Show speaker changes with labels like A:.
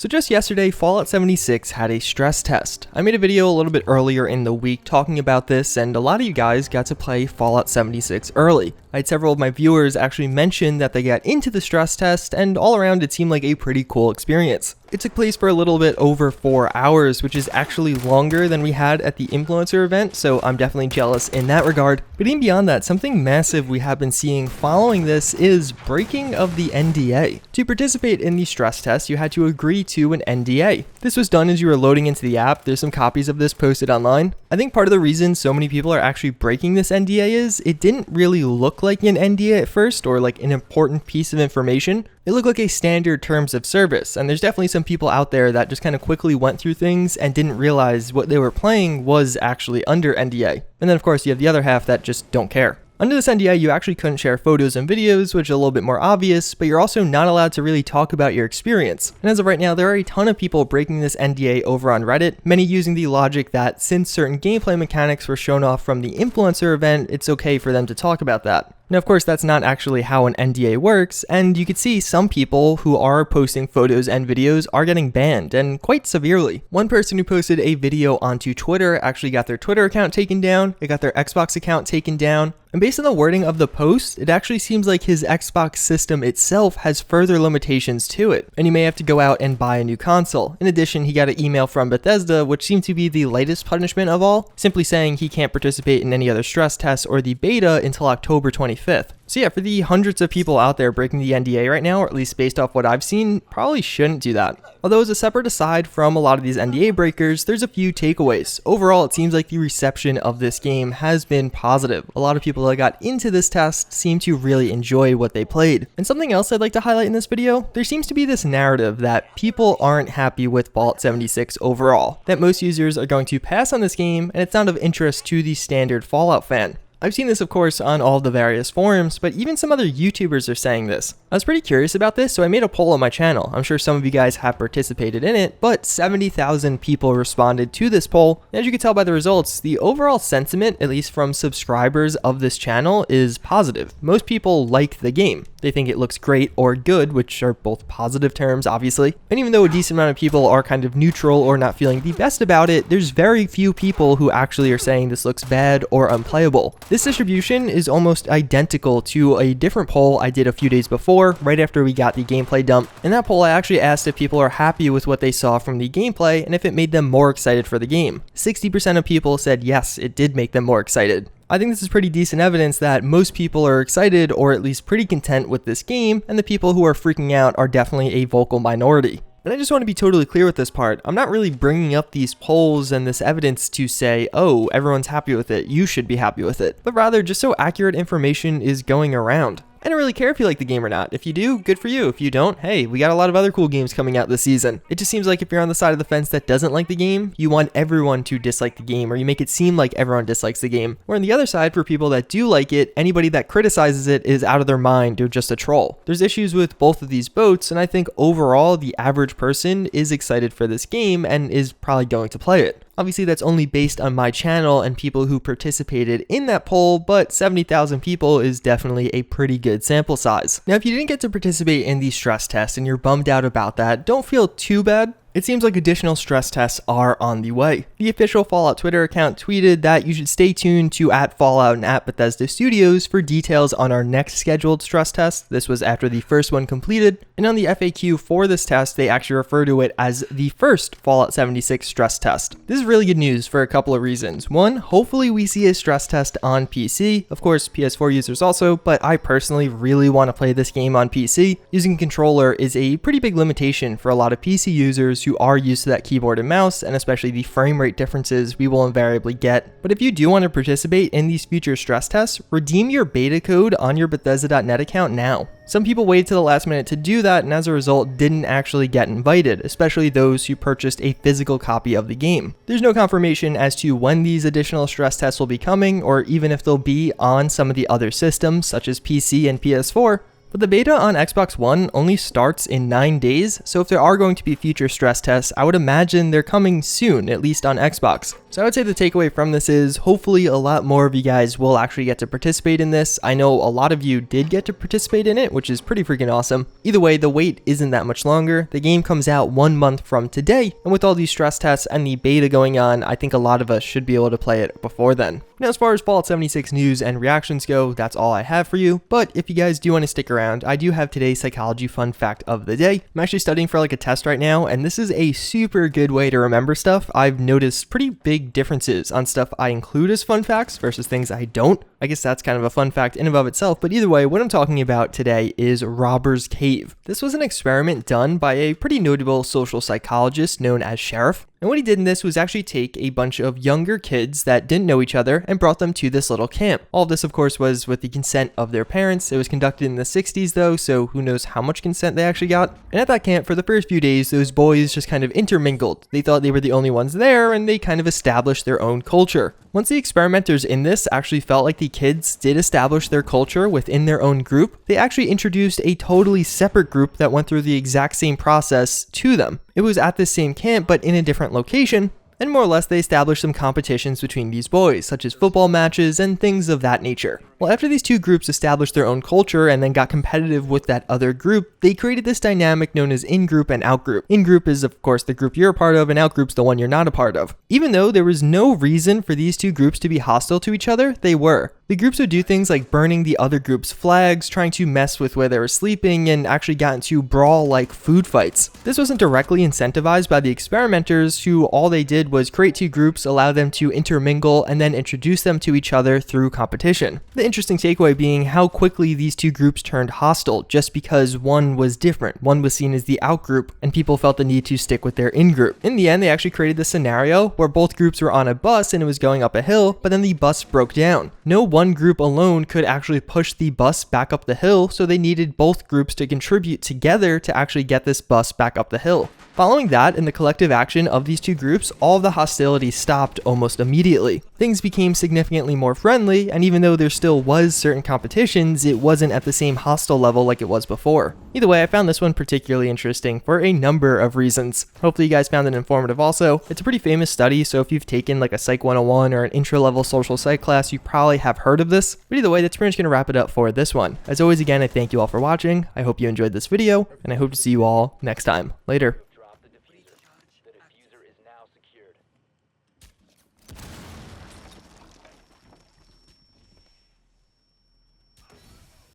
A: So just yesterday, Fallout 76 had a stress test. I made a video a little bit earlier in the week talking about this, and a lot of you guys got to play Fallout 76 early. I had several of my viewers actually mention that they got into the stress test, and all around it seemed like a pretty cool experience. It took place for a little bit over 4 hours, which is actually longer than we had at the influencer event, so I'm definitely jealous in that regard. But even beyond that, something massive we have been seeing following this is breaking of the NDA. To participate in the stress test, you had to agree to an NDA. This was done as you were loading into the app. There's some copies of this posted online. I think part of the reason so many people are actually breaking this NDA is it didn't really look like an NDA at first, or like an important piece of information. It looked like a standard terms of service, and there's definitely some people out there that just kind of quickly went through things and didn't realize what they were playing was actually under NDA. And then of course you have the other half that just don't care. Under this NDA, you actually couldn't share photos and videos, which is a little bit more obvious, but you're also not allowed to really talk about your experience. And as of right now, there are a ton of people breaking this NDA over on Reddit, many using the logic that since certain gameplay mechanics were shown off from the influencer event, it's okay for them to talk about that. Now, of course, that's not actually how an NDA works, and you could see some people who are posting photos and videos are getting banned, and quite severely. One person who posted a video onto Twitter actually got their Twitter account taken down, they got their Xbox account taken down, and based on the wording of the post, it actually seems like his Xbox system itself has further limitations to it, and he may have to go out and buy a new console. In addition, he got an email from Bethesda, which seemed to be the lightest punishment of all, simply saying he can't participate in any other stress tests or the beta until October 25th. So yeah, for the hundreds of people out there breaking the NDA right now, or at least based off what I've seen, probably shouldn't do that. Although as a separate aside from a lot of these NDA breakers, there's a few takeaways. Overall, it seems like the reception of this game has been positive. A lot of people that got into this test seem to really enjoy what they played. And something else I'd like to highlight in this video, there seems to be this narrative that people aren't happy with Fallout 76 overall, that most users are going to pass on this game, and it's not of interest to the standard Fallout fan. I've seen this, of course, on all the various forums, but even some other YouTubers are saying this. I was pretty curious about this, so I made a poll on my channel. I'm sure some of you guys have participated in it, but 70,000 people responded to this poll. As you can tell by the results, the overall sentiment, at least from subscribers of this channel, is positive. Most people like the game. They think it looks great or good, which are both positive terms, obviously. And even though a decent amount of people are kind of neutral or not feeling the best about it, there's very few people who actually are saying this looks bad or unplayable. This distribution is almost identical to a different poll I did a few days before, right after we got the gameplay dump. In that poll, I actually asked if people are happy with what they saw from the gameplay and if it made them more excited for the game. 60% of people said yes, it did make them more excited. I think this is pretty decent evidence that most people are excited or at least pretty content with this game, and the people who are freaking out are definitely a vocal minority. And I just want to be totally clear with this part. I'm not really bringing up these polls and this evidence to say, oh, everyone's happy with it, you should be happy with it, but rather just so accurate information is going around. I don't really care if you like the game or not. If you do, good for you. If you don't, hey, we got a lot of other cool games coming out this season. It just seems like if you're on the side of the fence that doesn't like the game, you want everyone to dislike the game, or you make it seem like everyone dislikes the game. Or on the other side, for people that do like it, anybody that criticizes it is out of their mind or just a troll. There's issues with both of these boats, and I think overall, the average person is excited for this game and is probably going to play it. Obviously, that's only based on my channel and people who participated in that poll, but 70,000 people is definitely a pretty good sample size. Now, if you didn't get to participate in the stress test and you're bummed out about that, don't feel too bad. It seems like additional stress tests are on the way. The official Fallout Twitter account tweeted that you should stay tuned to @Fallout and @Bethesda Studios for details on our next scheduled stress test. This was after the first one completed, and on the FAQ for this test, they actually refer to it as the first Fallout 76 stress test. This is really good news for a couple of reasons. One, hopefully we see a stress test on PC. Of course, PS4 users also, but I personally really want to play this game on PC. Using a controller is a pretty big limitation for a lot of PC users who are used to that keyboard and mouse, and especially the frame rate differences we will invariably get. But if you do want to participate in these future stress tests, redeem your beta code on your Bethesda.net account now. Some people waited to the last minute to do that, and as a result didn't actually get invited, especially those who purchased a physical copy of the game. There's no confirmation as to when these additional stress tests will be coming, or even if they'll be on some of the other systems such as PC and PS4, But the beta on Xbox One only starts in 9 days, so if there are going to be future stress tests, I would imagine they're coming soon, at least on Xbox. So I would say the takeaway from this is hopefully a lot more of you guys will actually get to participate in this. I know a lot of you did get to participate in it, which is pretty freaking awesome. Either way, the wait isn't that much longer. The game comes out 1 month from today, and with all these stress tests and the beta going on, I think a lot of us should be able to play it before then. Now, as far as Fallout 76 news and reactions go, that's all I have for you. But if you guys do want to stick around, I do have today's psychology fun fact of the day. I'm actually studying for like a test right now, and this is a super good way to remember stuff. I've noticed pretty big differences on stuff I include as fun facts versus things I don't. I guess that's kind of a fun fact in and of itself, but either way, what I'm talking about today is Robber's Cave. This was an experiment done by a pretty notable social psychologist known as Sheriff. And what he did in this was actually take a bunch of younger kids that didn't know each other and brought them to this little camp. All of this, of course, was with the consent of their parents. It was conducted in the 60s though, so who knows how much consent they actually got. And at that camp, for the first few days, those boys just kind of intermingled. They thought they were the only ones there, and they kind of established their own culture. Once the experimenters in this actually felt like the kids did establish their culture within their own group, they actually introduced a totally separate group that went through the exact same process to them. It was at the same camp, but in a different location, and more or less they established some competitions between these boys, such as football matches and things of that nature. Well, after these two groups established their own culture and then got competitive with that other group, they created this dynamic known as in-group and out-group. In-group is, of course, the group you're a part of, and out-group's the one you're not a part of. Even though there was no reason for these two groups to be hostile to each other, they were. The groups would do things like burning the other group's flags, trying to mess with where they were sleeping, and actually got into brawl-like food fights. This wasn't directly incentivized by the experimenters, who all they did was create two groups, allow them to intermingle, and then introduce them to each other through competition. The interesting takeaway being how quickly these two groups turned hostile just because one was different. One was seen as the out group, and people felt the need to stick with their in group. In the end, they actually created this scenario where both groups were on a bus and it was going up a hill, but then the bus broke down. No one group alone could actually push the bus back up the hill, so they needed both groups to contribute together to actually get this bus back up the hill. Following that, in the collective action of these two groups, all of the hostility stopped almost immediately. Things became significantly more friendly, and even though there still was certain competitions, it wasn't at the same hostile level like it was before. Either way, I found this one particularly interesting for a number of reasons. Hopefully you guys found it informative also. It's a pretty famous study, so if you've taken like a Psych 101 or an intro-level social psych class, you probably have heard of this. But either way, that's pretty much going to wrap it up for this one. As always, again, I thank you all for watching. I hope you enjoyed this video, and I hope to see you all next time. Later.